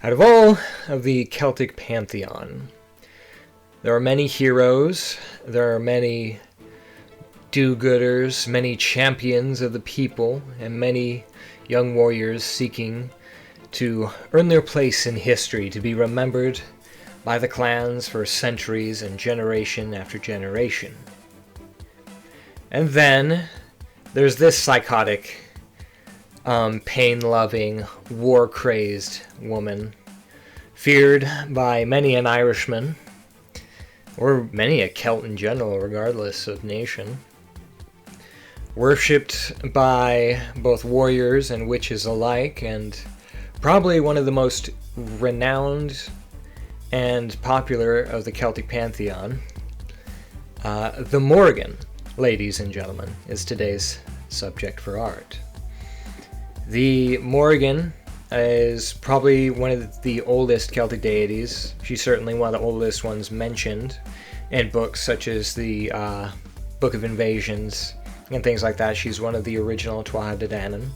Out of all of the Celtic pantheon, there are many heroes, there are many do-gooders, many champions of the people, and many young warriors seeking to earn their place in history, to be remembered by the clans for centuries and generation after generation. And then there's this psychotic, pain-loving, war-crazed woman, feared by many an Irishman, or many a Celt in general, regardless of nation, worshipped by both warriors and witches alike, and probably one of the most renowned and popular of the Celtic pantheon. The Morrigan, ladies and gentlemen, is today's subject for art. The Morrigan is probably one of the oldest Celtic deities. She's certainly one of the oldest ones mentioned in books such as the Book of Invasions and things like that. She's one of the original Tuatha De Danann,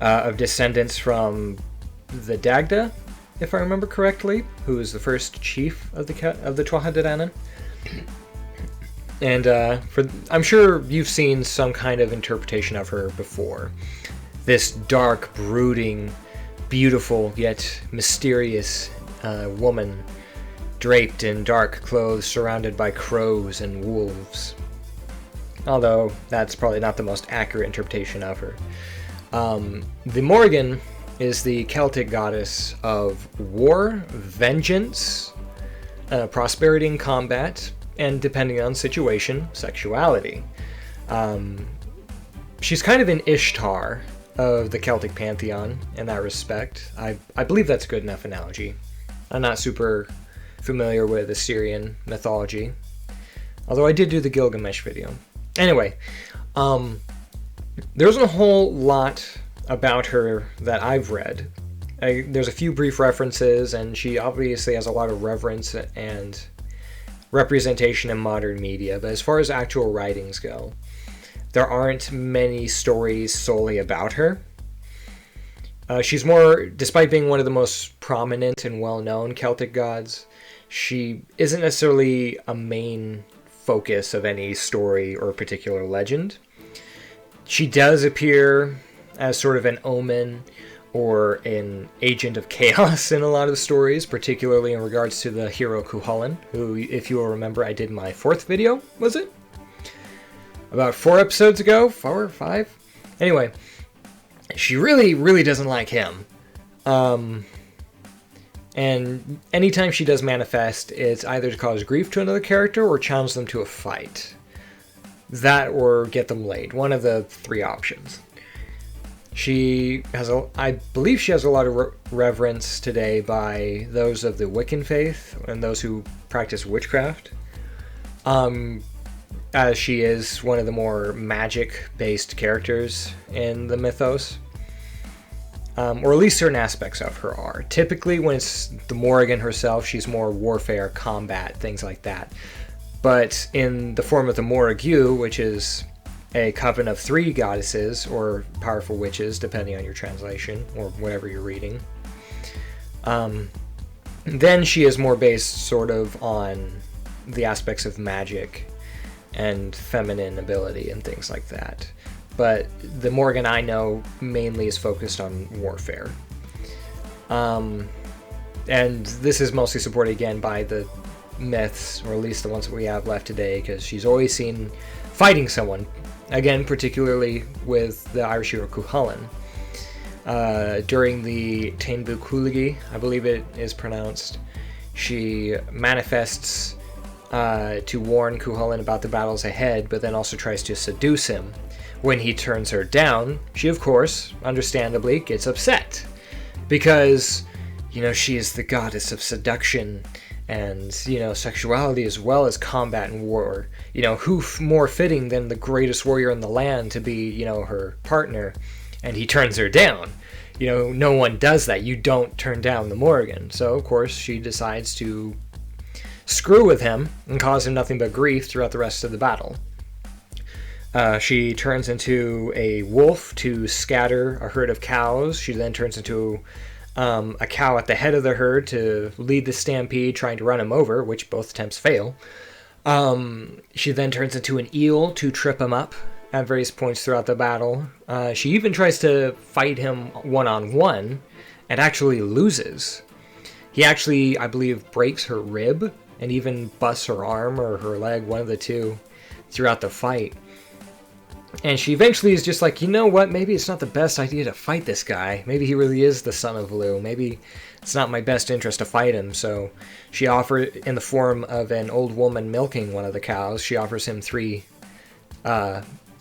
of descendants from the Dagda, if I remember correctly, who was the first chief of the Tuatha De Danann. And I'm sure you've seen some kind of interpretation of her before. This dark, brooding, beautiful, yet mysterious woman, draped in dark clothes, surrounded by crows and wolves. Although, that's probably not the most accurate interpretation of her. The Morrigan is the Celtic goddess of war, vengeance, prosperity in combat, and depending on situation, sexuality. She's kind of an Ishtar of the Celtic pantheon in that respect. I believe that's a good enough analogy. I'm not super familiar with Assyrian mythology, although I did do the Gilgamesh video. Anyway, there isn't a whole lot about her that I've read. There's a few brief references, and she obviously has a lot of reverence and representation in modern media, but as far as actual writings go, there aren't many stories solely about her. She's more, despite being one of the most prominent and well-known Celtic gods, she isn't necessarily a main focus of any story or particular legend. She does appear as sort of an omen or an agent of chaos in a lot of stories, particularly in regards to the hero Cuchulainn, who, if you will remember, I did my 4th video, was it? About 4 episodes ago? 4 or 5? Anyway, she really, really doesn't like him. And anytime she does manifest, it's either to cause grief to another character or challenge them to a fight. That or get them laid. One of the 3 options. I believe she has a lot of reverence today by those of the Wiccan faith and those who practice witchcraft. As she is one of the more magic-based characters in the mythos. Or at least certain aspects of her are. Typically, when it's the Morrigan herself, she's more warfare, combat, things like that. But in the form of the Morrigu, which is a coven of 3 goddesses, or powerful witches, depending on your translation, or whatever you're reading, then she is more based sort of on the aspects of magic and feminine ability and things like that. But the Morrigan I know mainly is focused on warfare. And this is mostly supported again by the myths, or at least the ones that we have left today, because she's always seen fighting someone. Again, particularly with the Irish hero Cuchulainn. During the Tainbu Cúlagi, I believe it is pronounced, she manifests to warn Cuchulainn about the battles ahead, but then also tries to seduce him. When he turns her down, she, of course, understandably, gets upset. Because, she is the goddess of seduction and, sexuality as well as combat and war. Who more fitting than the greatest warrior in the land to be, her partner? And he turns her down. No one does that. You don't turn down the Morrigan. So, of course, she decides to screw with him and cause him nothing but grief throughout the rest of the battle. She turns into a wolf to scatter a herd of cows. She then turns into a cow at the head of the herd to lead the stampede, trying to run him over, which both attempts fail. She then turns into an eel to trip him up at various points throughout the battle. She even tries to fight him one-on-one and actually loses. He actually, I believe, breaks her rib and even busts her arm or her leg, one of the two, throughout the fight. And she eventually is just like, you know what, maybe it's not the best idea to fight this guy. Maybe he really is the son of Lu. Maybe it's not my best interest to fight him. So she offered, in the form of an old woman milking one of the cows, she offers him 3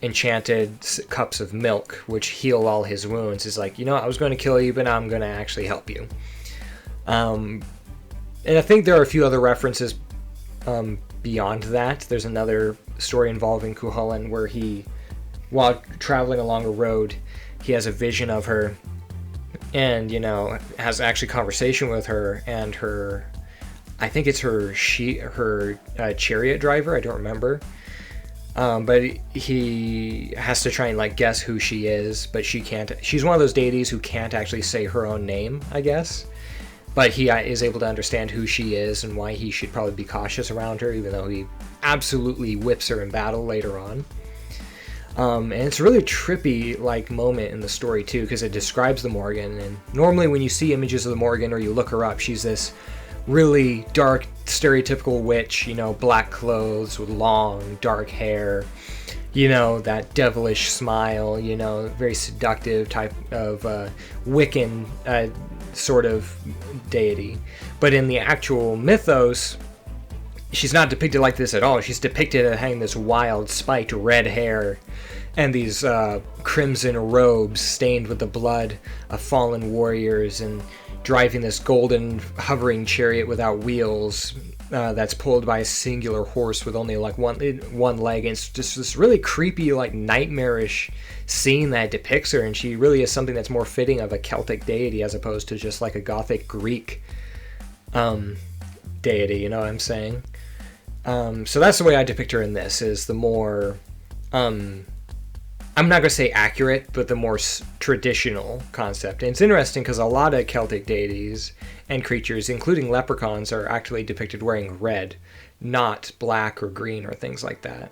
enchanted cups of milk, which heal all his wounds. He's like, you know, I was going to kill you, but now I'm going to actually help you. And I think there are a few other references beyond that. There's another story involving Cuchulainn where he, while traveling along a road, he has a vision of her and, you know, has actually conversation with her, and her, I think it's her chariot driver, I don't remember. But he has to try and, like, guess who she is, but she can't. She's one of those deities who can't actually say her own name, I guess. But he is able to understand who she is and why he should probably be cautious around her, even though he absolutely whips her in battle later on. And it's a really trippy, like, moment in the story, too, because it describes the Morrigan. And normally when you see images of the Morrigan or you look her up, she's this really dark, stereotypical witch, you know, black clothes with long, dark hair, you know, that devilish smile, you know, very seductive type of Wiccan sort of deity. But in the actual mythos, she's not depicted like this at all. She's depicted as having this wild, spiked red hair and these crimson robes stained with the blood of fallen warriors, and driving this golden hovering chariot without wheels that's pulled by a singular horse with only like one leg. And it's just this really creepy, like, nightmarish scene that depicts her, and she really is something that's more fitting of a Celtic deity as opposed to just like a Gothic Greek deity, you know what I'm saying? So that's the way I depict her in this, is the more I'm not going to say accurate, but the more traditional concept. And it's interesting because a lot of Celtic deities and creatures, including leprechauns, are actually depicted wearing red, not black or green or things like that.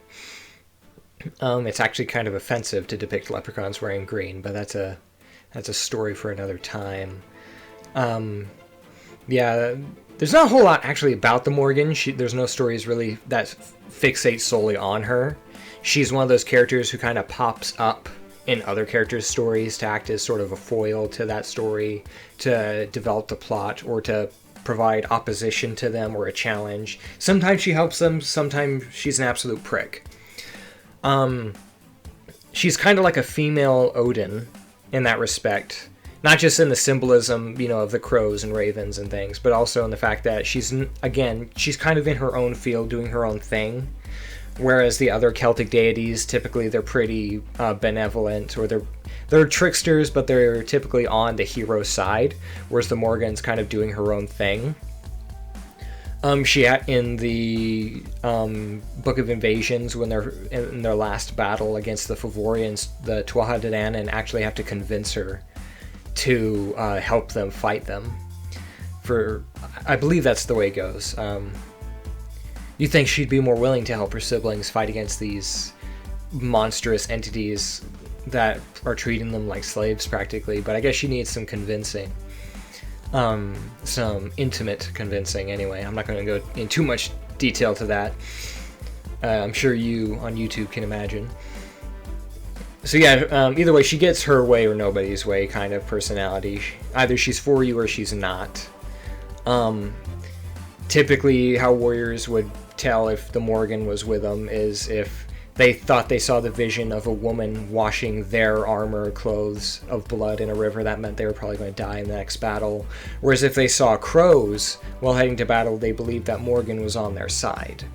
It's actually kind of offensive to depict leprechauns wearing green, but that's a story for another time. Yeah, there's not a whole lot actually about the Morrigan. There's no stories really that fixate solely on her. She's one of those characters who kind of pops up in other characters' stories to act as sort of a foil to that story, to develop the plot, or to provide opposition to them or a challenge. Sometimes she helps them, sometimes she's an absolute prick. She's kind of like a female Odin in that respect. Not just in the symbolism, you know, of the crows and ravens and things, but also in the fact that she's kind of in her own field doing her own thing. Whereas the other Celtic deities, typically they're pretty benevolent, or they're tricksters, but they're typically on the hero side, whereas the Morrigan's kind of doing her own thing. She in the Book of Invasions, when they're in their last battle against the Favorians, the Tuatha De Danann actually have to convince her to help them fight them. I believe that's the way it goes. You think she'd be more willing to help her siblings fight against these monstrous entities that are treating them like slaves practically, but I guess she needs some convincing. Some intimate convincing anyway. I'm not going to go in too much detail to that. I'm sure you on YouTube can imagine. So yeah, either way, she gets her way or nobody's way kind of personality. Either she's for you or she's not. Typically, how warriors would tell if the Morrigan was with them is if they thought they saw the vision of a woman washing their armor, clothes of blood in a river, that meant they were probably going to die in the next battle. Whereas if they saw crows while heading to battle, they believed that Morrigan was on their side.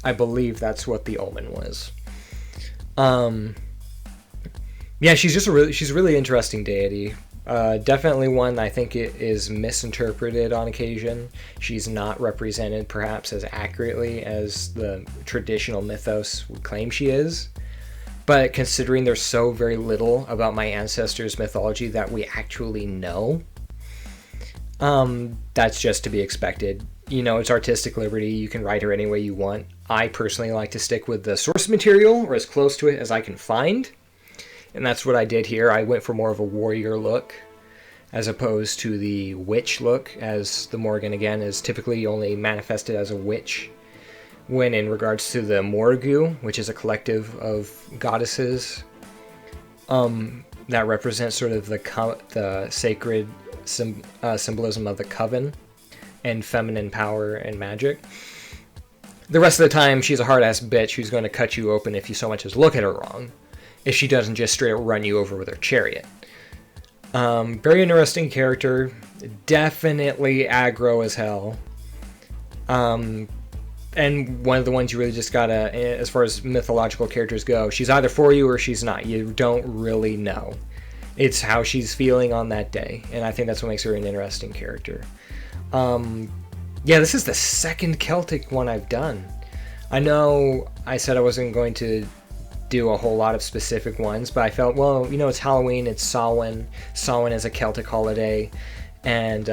I believe that's what the omen was. Yeah, she's a really interesting deity. Definitely one I think it is misinterpreted on occasion. She's not represented perhaps as accurately as the traditional mythos would claim she is. But considering there's so very little about my ancestors' mythology that we actually know, That's just to be expected. You know, it's artistic liberty. You can write her any way you want. I personally like to stick with the source material, or as close to it as I can find. And that's what I did here. I went for more of a warrior look, as opposed to the witch look, as the Morrigan, again, is typically only manifested as a witch. When in regards to the Morrigu, which is a collective of goddesses, that represents sort of the sacred symbolism of the coven and feminine power and magic. The rest of the time, she's a hard-ass bitch who's going to cut you open if you so much as look at her wrong, if she doesn't just straight up run you over with her chariot. Very interesting character, definitely aggro as hell. And one of the ones you really just gotta, as far as mythological characters go, she's either for you or she's not. You don't really know. It's how she's feeling on that day, and I think that's what makes her an interesting character. Yeah, this is the second Celtic one I've done. I know I said I wasn't going to do a whole lot of specific ones, but I felt, well, you know, it's Halloween, it's Samhain. Samhain is a Celtic holiday, and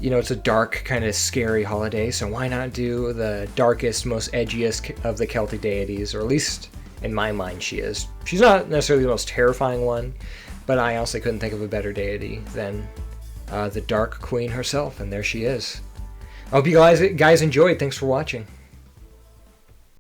you know, it's a dark, kind of scary holiday, so why not do the darkest, most edgiest of the Celtic deities, or at least in my mind she is. She's not necessarily the most terrifying one, but I honestly couldn't think of a better deity than the Dark Queen herself, and there she is. I hope you guys enjoyed. Thanks for watching.